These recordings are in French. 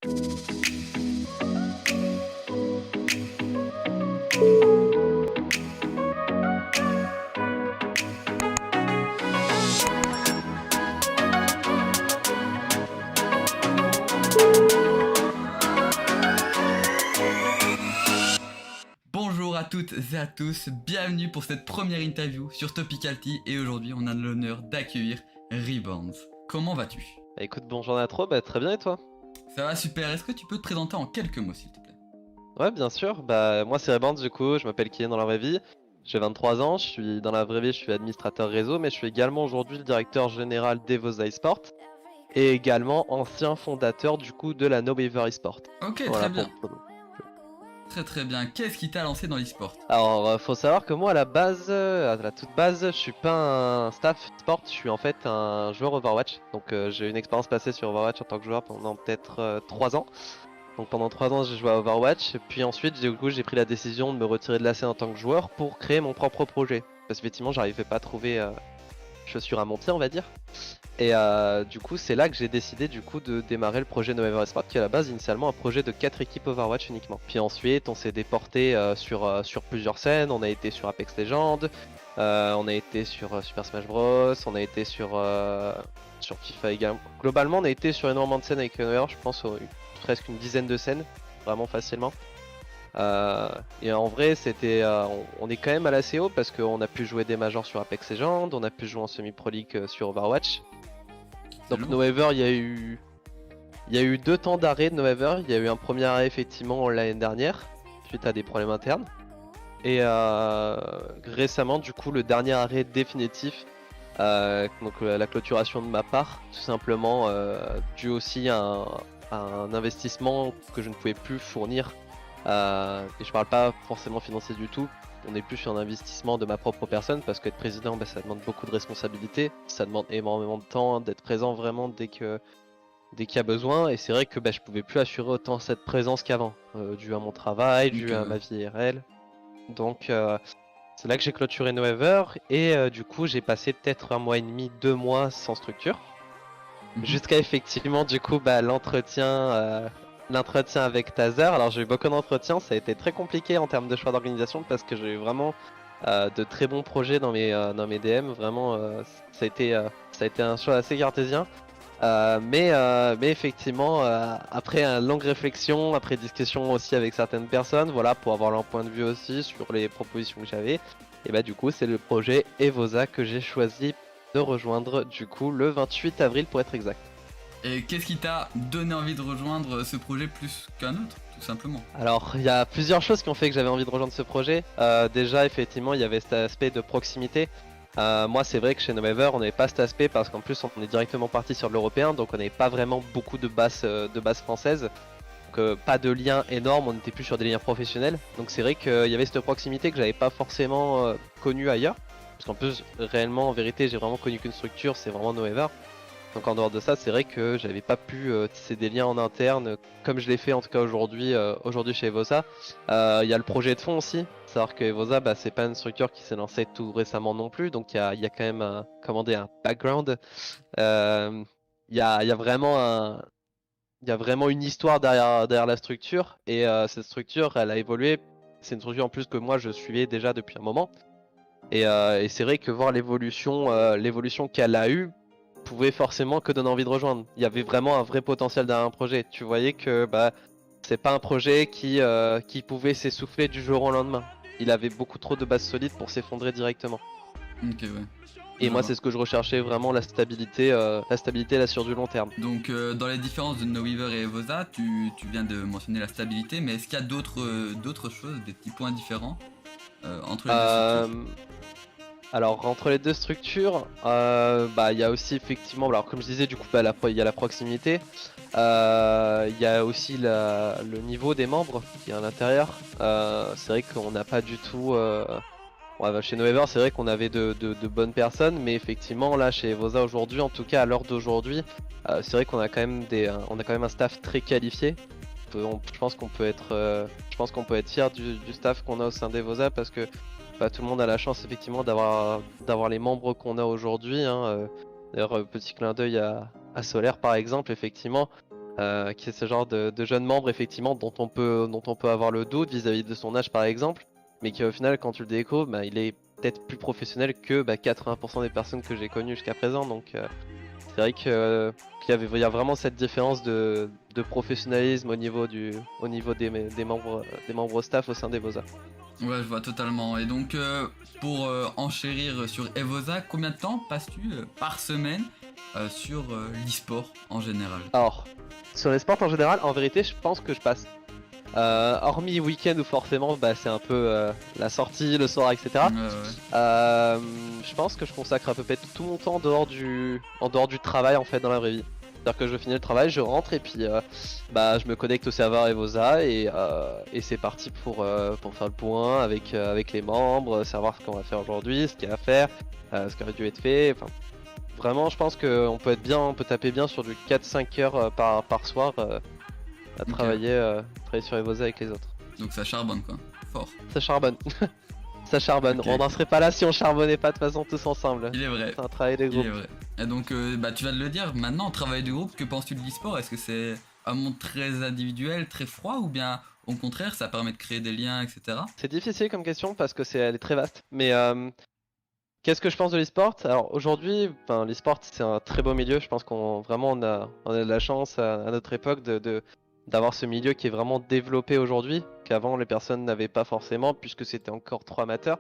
Bonjour à toutes et à tous, bienvenue pour cette première interview sur Topicality et aujourd'hui on a l'honneur d'accueillir Rebounds. Comment vas-tu? Écoute, bonjour Natro, très bien et toi? Ça va super, est-ce que tu peux te présenter en quelques mots s'il te plaît? Ouais, bien sûr, moi c'est Reborn du coup, je m'appelle Kylian dans la vraie vie, j'ai 23 ans, dans la vraie vie, je suis administrateur réseau, mais je suis également aujourd'hui le directeur général d'Evoza eSport et également ancien fondateur du coup de la No Waver eSport. Ok, Voilà très bien, pour nous. très bien. Qu'est-ce qui t'a lancé dans l'e-sport? Alors, faut savoir que moi à la base, à la toute base, je suis pas un staff sport, je suis en fait un joueur Overwatch, donc j'ai une expérience passée sur Overwatch en tant que joueur pendant peut-être 3 ans. Donc pendant 3 ans j'ai joué à Overwatch, puis ensuite du coup j'ai pris la décision de me retirer de la scène en tant que joueur pour créer mon propre projet. Parce qu'effectivement j'arrivais pas à trouver chaussure à mon pied on va dire. Et du coup c'est là que j'ai décidé du coup de démarrer le projet No Waver eSport qui est à la base initialement un projet de 4 équipes Overwatch uniquement. Puis ensuite on s'est déporté sur plusieurs scènes, on a été sur Apex Legends, on a été sur Super Smash Bros, on a été sur FIFA également. Globalement on a été sur énormément de scènes avec No Waver, je pense presque une dizaine de scènes, vraiment facilement. Et en vrai, on est quand même à l'assez haut parce qu'on a pu jouer des majors sur Apex Legends, on a pu jouer en semi-pro league sur Overwatch. Donc No Waver, il y a eu 2 temps d'arrêt de No Waver. Il y a eu un premier arrêt effectivement l'année dernière suite à des problèmes internes. Et récemment, du coup, le dernier arrêt définitif. Donc la clôturation de ma part, tout simplement dû aussi à un investissement que je ne pouvais plus fournir. Et je parle pas forcément financier du tout. On est plus sur un investissement de ma propre personne parce qu'être président, ça demande beaucoup de responsabilités, ça demande énormément de temps, d'être présent vraiment dès qu'il y a besoin. Et c'est vrai que je pouvais plus assurer autant cette présence qu'avant, dû à mon travail, dû à ma vie IRL. Donc c'est là que j'ai clôturé No Waver et du coup j'ai passé peut-être 1 mois et demi, 2 mois sans structure. Jusqu'à effectivement du coup l'entretien avec Tazer. Alors j'ai eu beaucoup d'entretiens, ça a été très compliqué en termes de choix d'organisation parce que j'ai eu vraiment de très bons projets dans mes DM. Vraiment ça a été un choix assez cartésien. Mais effectivement après une longue réflexion, après discussion aussi avec certaines personnes, voilà, pour avoir leur point de vue aussi sur les propositions que j'avais, et du coup c'est le projet Evoza que j'ai choisi de rejoindre du coup le 28 avril pour être exact. Et qu'est-ce qui t'a donné envie de rejoindre ce projet plus qu'un autre, tout simplement? Alors il y a plusieurs choses qui ont fait que j'avais envie de rejoindre ce projet. Déjà effectivement il y avait cet aspect de proximité. Moi c'est vrai que chez No Waver on n'avait pas cet aspect parce qu'en plus on est directement parti sur l'européen, donc on n'avait pas vraiment beaucoup de bases françaises. Donc pas de lien énorme, on était plus sur des liens professionnels. Donc c'est vrai qu'il y avait cette proximité que j'avais pas forcément connue ailleurs. Parce qu'en plus réellement en vérité j'ai vraiment connu qu'une structure, c'est vraiment No Waver. Donc en dehors de ça c'est vrai que j'avais pas pu tisser des liens en interne comme je l'ai fait en tout cas aujourd'hui chez Evoza. Il y a le projet de fond aussi, savoir que Evoza c'est pas une structure qui s'est lancée tout récemment non plus, donc il y a quand même un background. Il y a vraiment une histoire derrière la structure et cette structure elle a évolué. C'est une structure en plus que moi je suivais déjà depuis un moment et c'est vrai que voir l'évolution qu'elle a eue pouvait forcément que donner envie de rejoindre. Il y avait vraiment un vrai potentiel derrière un projet. Tu voyais que c'est pas un projet qui pouvait s'essouffler du jour au lendemain. Il avait beaucoup trop de bases solides pour s'effondrer directement. Ok, ouais. Et moi c'est ce que je recherchais vraiment, la stabilité là sur du long terme. Donc dans les différences de No Waver et Evoza, tu viens de mentionner la stabilité, mais est-ce qu'il y a d'autres choses, des petits points différents entre les deux structures? Alors entre les deux structures, il y a aussi effectivement, alors comme je disais du coup il y a la proximité, il y a aussi le niveau des membres qui est à l'intérieur. C'est vrai qu'on n'a pas du tout, chez No Waver c'est vrai qu'on avait de bonnes personnes, mais effectivement là chez Evoza aujourd'hui, en tout cas à l'heure d'aujourd'hui, c'est vrai qu'on a quand même un staff très qualifié. Je pense qu'on peut être fier du staff qu'on a au sein d'Evoza parce que tout le monde a la chance effectivement d'avoir les membres qu'on a aujourd'hui. D'ailleurs petit clin d'œil à Solaire par exemple, effectivement. qui est ce genre de jeune membre effectivement dont on peut avoir le doute vis-à-vis de son âge par exemple, mais qui au final quand tu le découvres, bah, il est peut-être plus professionnel que 80% des personnes que j'ai connues jusqu'à présent. Donc c'est vrai qu'il y a vraiment cette différence de professionnalisme au niveau des membres au staff au sein d'Evosa. Ouais, je vois totalement. Et donc, pour enchérir sur Evosa, combien de temps passes-tu par semaine sur l'e-sport en général? Alors, sur les sports en général, en vérité, je pense que je passe. Hormis week-end où forcément bah, c'est un peu la sortie, le soir, etc. Je pense que je consacre à peu près tout mon temps en dehors du travail en fait dans la vraie vie. C'est-à-dire que je finis le travail, je rentre et puis bah, je me connecte au serveur Evosa et c'est parti pour faire le point avec les membres, savoir ce qu'on va faire aujourd'hui, ce qu'il y a à faire, ce qui aurait dû être fait. Enfin, vraiment, je pense qu'on peut on peut taper bien sur du 4-5 heures par soir à travailler sur Evosa avec les autres. Donc ça charbonne quoi, fort. Ça charbonne. Ça charbonne. Ok. On n'en serait pas là si on charbonnait pas de toute façon tous ensemble. Il est vrai. C'est un travail de Il groupe. est vrai. Et donc, bah, tu vas de le dire, maintenant, travail de groupe, que penses-tu de l'e-sport? Est-ce que c'est un monde très individuel, très froid, ou bien au contraire, ça permet de créer des liens, etc. C'est difficile comme question parce que elle est très vaste. Mais qu'est-ce que je pense de l'e-sport? Alors aujourd'hui, l'e-sport c'est un très beau milieu. Je pense qu'on vraiment on a de la chance à notre époque d'avoir ce milieu qui est vraiment développé aujourd'hui, qu'avant les personnes n'avaient pas forcément puisque c'était encore trop amateur.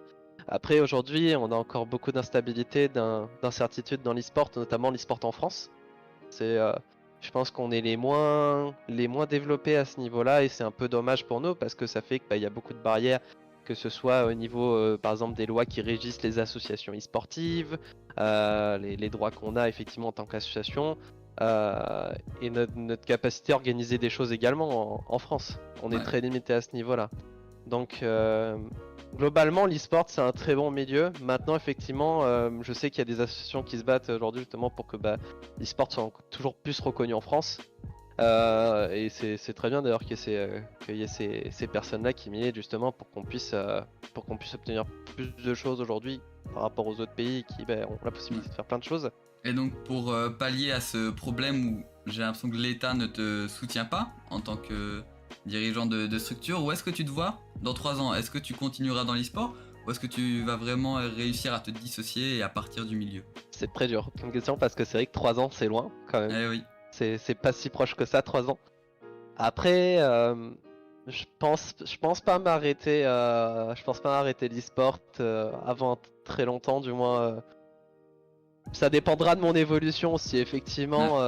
Après aujourd'hui, on a encore beaucoup d'instabilité, d'incertitude dans l'e-sport, notamment l'e-sport en France. C'est, je pense qu'on est les moins développés à ce niveau-là et c'est un peu dommage pour nous parce que ça fait qu'il y a beaucoup de barrières, que ce soit au niveau par exemple des lois qui régissent les associations e-sportives, les droits qu'on a effectivement en tant qu'association et notre capacité à organiser des choses également en France. On est très limité à ce niveau-là. Donc globalement l'e-sport c'est un très bon milieu. Maintenant effectivement je sais qu'il y a des associations qui se battent aujourd'hui justement pour que l'e-sport soit toujours plus reconnu en France. Et c'est très bien d'ailleurs qu'il y ait ces personnes-là qui militent justement pour qu'on puisse obtenir plus de choses aujourd'hui par rapport aux autres pays qui ont la possibilité de faire plein de choses. Et donc pour pallier à ce problème où j'ai l'impression que l'État ne te soutient pas en tant que dirigeant de structure, où est-ce que tu te vois dans 3 ans? Est-ce que tu continueras dans l'e-sport ou est-ce que tu vas vraiment réussir à te dissocier et à partir du milieu? C'est très dur comme question parce que c'est vrai que 3 ans c'est loin quand même. Eh oui. C'est pas si proche que ça, 3 ans. Après, je pense pas m'arrêter l'e-sport avant très longtemps, du moins. Ça dépendra de mon évolution. Si effectivement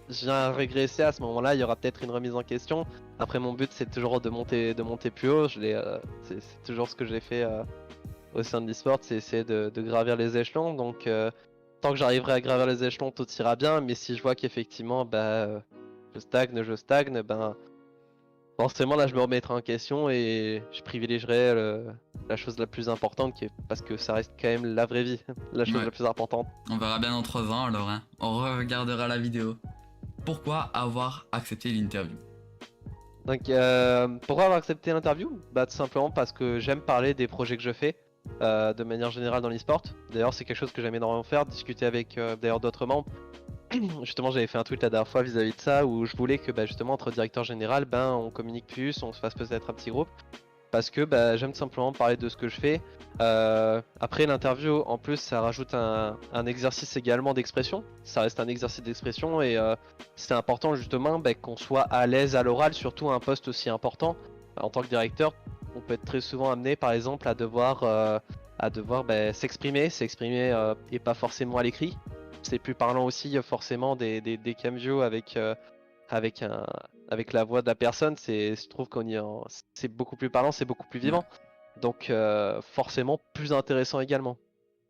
je viens à régresser à ce moment-là, il y aura peut-être une remise en question. Après, mon but c'est toujours de monter plus haut. C'est toujours ce que j'ai fait au sein de l'e-sport, c'est essayer de gravir les échelons. Donc tant que j'arriverai à gravir les échelons, tout ira bien. Mais si je vois qu'effectivement je stagne, forcément là je me remettrai en question et je privilégierai la chose la plus importante parce que ça reste quand même la vraie vie, la chose la plus importante. On verra bien dans 3 ans alors, hein. On regardera la vidéo. Pourquoi avoir accepté l'interview? Donc pourquoi avoir accepté l'interview? Tout simplement parce que j'aime parler des projets que je fais de manière générale dans l'e-sport. D'ailleurs c'est quelque chose que j'aime énormément faire, discuter avec d'ailleurs d'autres membres. Justement j'avais fait un tweet la dernière fois vis-à-vis de ça où je voulais que justement entre directeur général on communique plus, on se fasse peut-être un petit groupe parce que j'aime simplement parler de ce que je fais. Après l'interview en plus ça rajoute un exercice également d'expression, ça reste un exercice d'expression et c'est important justement qu'on soit à l'aise à l'oral, surtout à un poste aussi important. En tant que directeur on peut être très souvent amené par exemple à devoir s'exprimer et pas forcément à l'écrit. C'est plus parlant aussi forcément des cam views avec la voix de la personne. Je trouve c'est beaucoup plus parlant, c'est beaucoup plus vivant. Donc forcément plus intéressant également.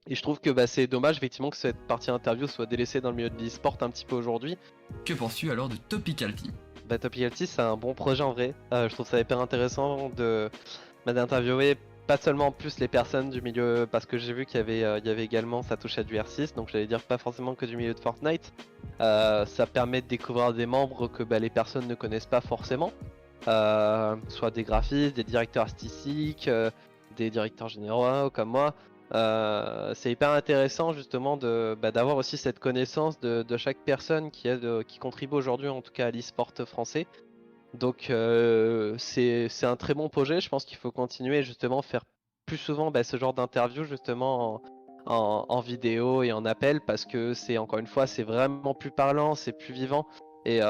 Et je trouve que c'est dommage effectivement que cette partie interview soit délaissée dans le milieu de l'e-sport un petit peu aujourd'hui. Que penses-tu alors de Topical Team? Topical Team c'est un bon projet en vrai. Je trouve ça hyper intéressant d'interviewer pas seulement plus les personnes du milieu, parce que j'ai vu qu'il y avait également, ça touche à du R6, donc j'allais dire pas forcément que du milieu de Fortnite. Ça permet de découvrir des membres que les personnes ne connaissent pas forcément, soit des graphistes, des directeurs artistiques, des directeurs généraux comme moi. C'est hyper intéressant justement d'avoir aussi cette connaissance de chaque personne qui contribue aujourd'hui en tout cas à l'e-sport français. Donc c'est un très bon projet, je pense qu'il faut continuer et justement faire plus souvent ce genre d'interview justement en vidéo et en appel parce que c'est encore une fois c'est vraiment plus parlant, c'est plus vivant et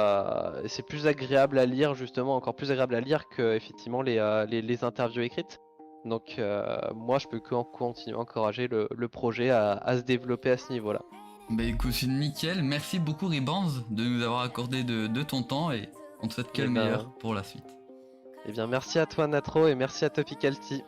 c'est plus agréable à lire justement, encore plus agréable à lire que effectivement les interviews écrites. Donc moi je peux continuer à encourager le projet à se développer à ce niveau-là. Bah écoute, c'est nickel. Merci beaucoup Ribans de nous avoir accordé de ton temps et on te souhaite que Et le meilleur ben, pour la suite. eh bien merci à toi Natro et merci à Topicalty.